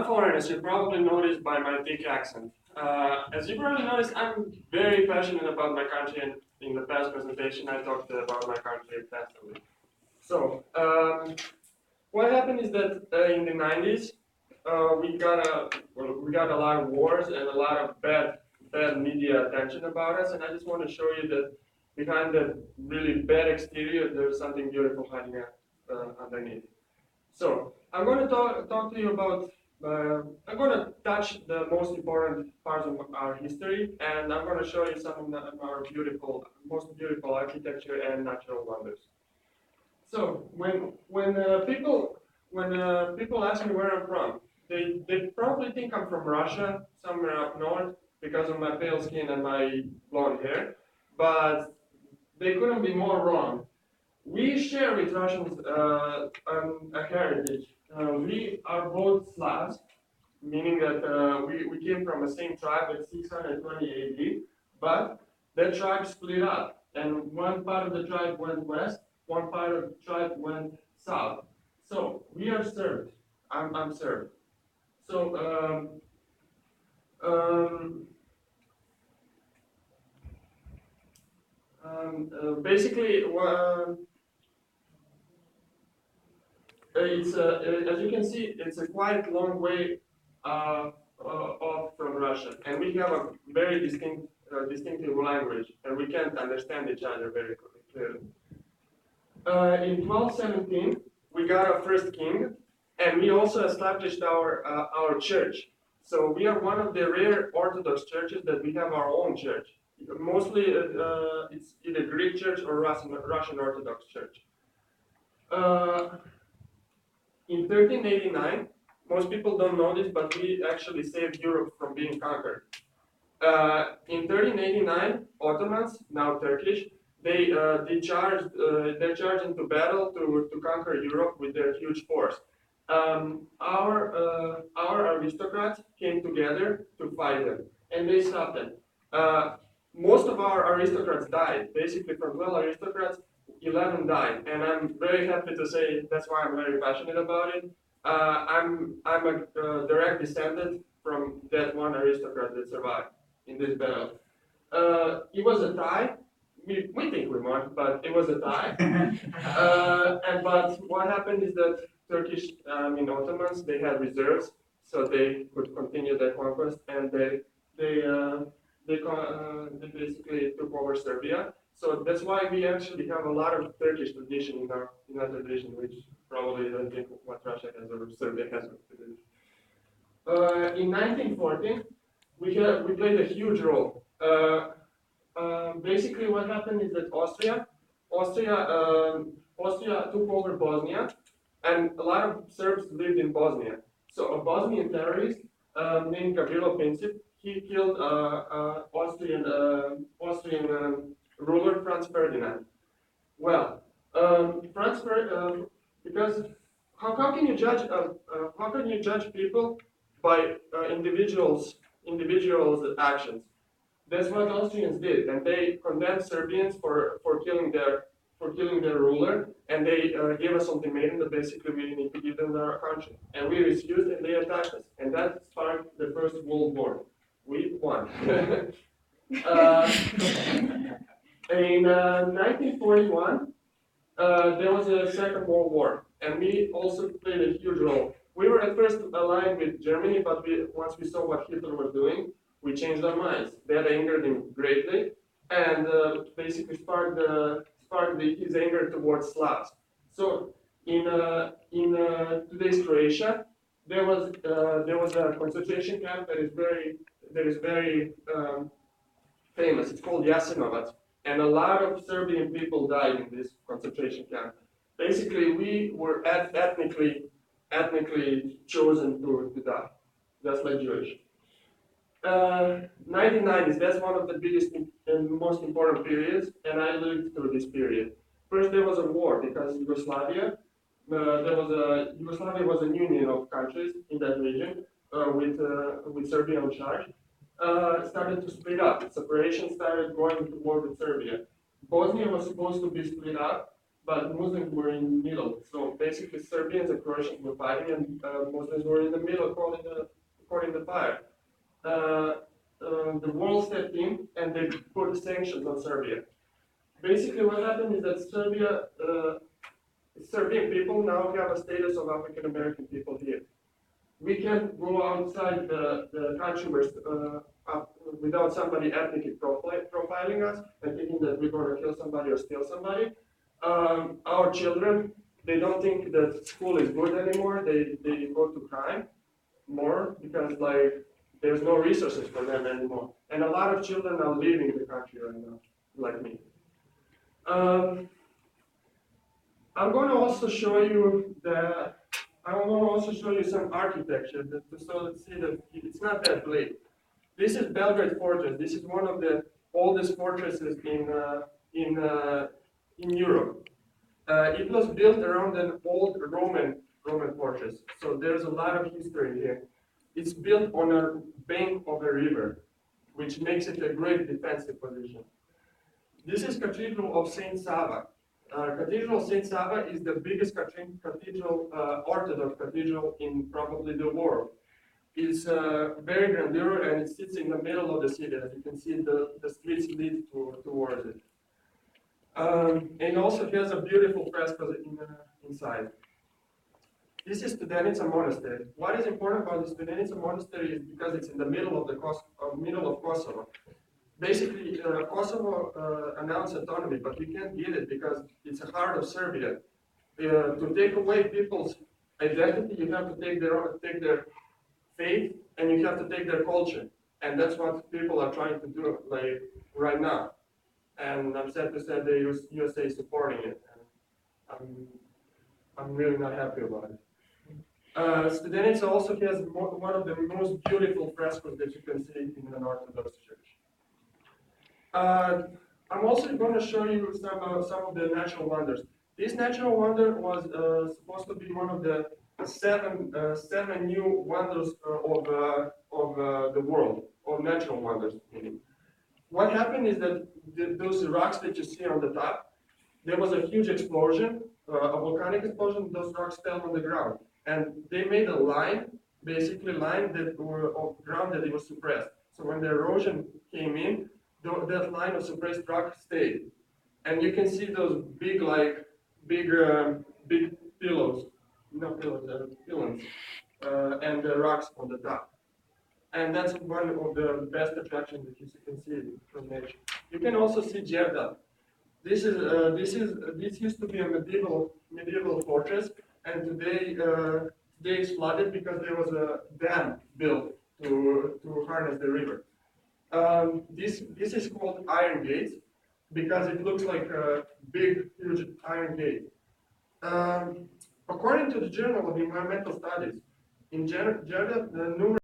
foreigners, you probably noticed by my thick accent. As you probably noticed, I'm very passionate about my country, and in the past presentation, I talked about my country extensively. So, what happened is that in the 90s, we got a lot of wars and a lot of bad media attention about us, and I just want to show you that behind that really bad exterior, there's something beautiful hiding underneath. So I'm going to talk to you about. I'm going to touch the most important parts of our history, and I'm going to show you some of our most beautiful architecture and natural wonders. So when people ask me where I'm from, they probably think I'm from Russia, somewhere up north, because of my pale skin and my blonde hair, but they couldn't be more wrong. We share with Russians a heritage. We are both Slavs, meaning that we came from the same tribe at 620 AD, but that tribe split up, and one part of the tribe went west, one part of the tribe went south. So we are Serbs. I'm Serb. So um, basically, as you can see, it's a quite long way off from Russia, and we have a very distinctive language, and we can't understand each other very clearly. In 1217, we got our first king, and we also established our church. So we are one of the rare Orthodox churches that we have our own church. Mostly, it's either Greek church or Russian Orthodox church. Uh, in 1389, most people don't know this, but we actually saved Europe from being conquered. In 1389, Ottomans, now Turkish, they charged into battle to conquer Europe with their huge force. Our aristocrats came together to fight them, and they stopped them. Most of our aristocrats died. Basically, from 12 aristocrats, 11 died, and I'm very happy to say that's why I'm very passionate about it. I'm a direct descendant from that one aristocrat that survived in this battle. It was a tie. We think we won, but it was a tie. But what happened is that Turkish, Ottomans, they had reserves, so they could continue their conquest, and they basically took over Serbia. So that's why we actually have a lot of Turkish tradition in our tradition, which probably don't think what Russia has or Serbia has. In 1914, we played a huge role. Basically, what happened is that Austria took over Bosnia, and a lot of Serbs lived in Bosnia. So a Bosnian terrorist named Gavrilo Princip, he killed Austrian ruler Franz Ferdinand. Well, because how can you judge people by individuals' actions? That's what Austrians did, and they condemned Serbians for killing their ruler, and they gave us ultimatum that basically we need to give them our country, and we refused, and they attacked us, and that sparked the First World War. We won. In 1941, there was a Second World War, and we also played a huge role. We were at first aligned with Germany, but once we saw what Hitler was doing, we changed our minds. That angered him greatly, and basically sparked his anger towards Slavs. So in today's Croatia, there was a concentration camp that is very famous. It's called Jasenovac, and a lot of Serbian people died in this concentration camp. Basically, we were ethnically chosen to die, just like Jewish. 1990s, that's one of the biggest and most important periods, and I lived through this period. First, there was a war because Yugoslavia was a union of countries in that region with Serbia in charge. Started to split up. Separation started going to war with Serbia. Bosnia was supposed to be split up, but Muslims were in the middle. So basically, Serbians and Croatians were fighting, and Muslims were in the middle, according to fire. The world stepped in and they put sanctions on Serbia. Basically, what happened is that Serbian people now have a status of African American people here. We can't go outside the country without somebody ethnically profiling us and thinking that we're going to kill somebody or steal somebody. Our children, they don't think that school is good anymore. They go to crime more because like there's no resources for them anymore. And a lot of children are leaving the country right now, like me. Um, I'm going to also show you some architecture so let's see that it's not that bleak. This is Belgrade Fortress. This is one of the oldest fortresses in Europe. It was built around an old Roman fortress, so there's a lot of history here. It's built on a bank of a river, which makes it a great defensive position. This is Cathedral of Saint Sava. Cathedral of Saint Sava is the biggest cathedral, Orthodox cathedral in probably the world. It's very grandeur and it sits in the middle of the city. As you can see, the streets lead towards it. And also has a beautiful fresco inside. This is Studenica Monastery. What is important about the Studenica Monastery is because it's in the middle of Kosovo. Basically, Kosovo announced autonomy, but we can't get it because it's the heart of Serbia. To take away people's identity, you have to take their faith and you have to take their culture, and that's what people are trying to do like right now. And I'm sad to say the USA is supporting it. And I'm really not happy about it. Studenica also has one of the most beautiful frescoes that you can see in an Orthodox church. I'm also going to show you some of the natural wonders. This natural wonder was supposed to be one of the seven new wonders of the world, or natural wonders. What happened is that those rocks that you see on the top, there was a huge explosion, a volcanic explosion. Those rocks fell on the ground, and they made a line, basically line that were of ground that it was suppressed. So when the erosion came in, that line of suppressed rock stayed, and you can see those big pillows, not pillows, pillars, and the rocks on the top. And that's one of the best attractions that you can see from nature. You can also see Djerda. This used to be a medieval fortress, and today it's flooded because there was a dam built to harness the river. This is called Iron Gate because it looks like a big, huge iron gate. According to the Journal of Environmental Studies, in Djerda, the numerous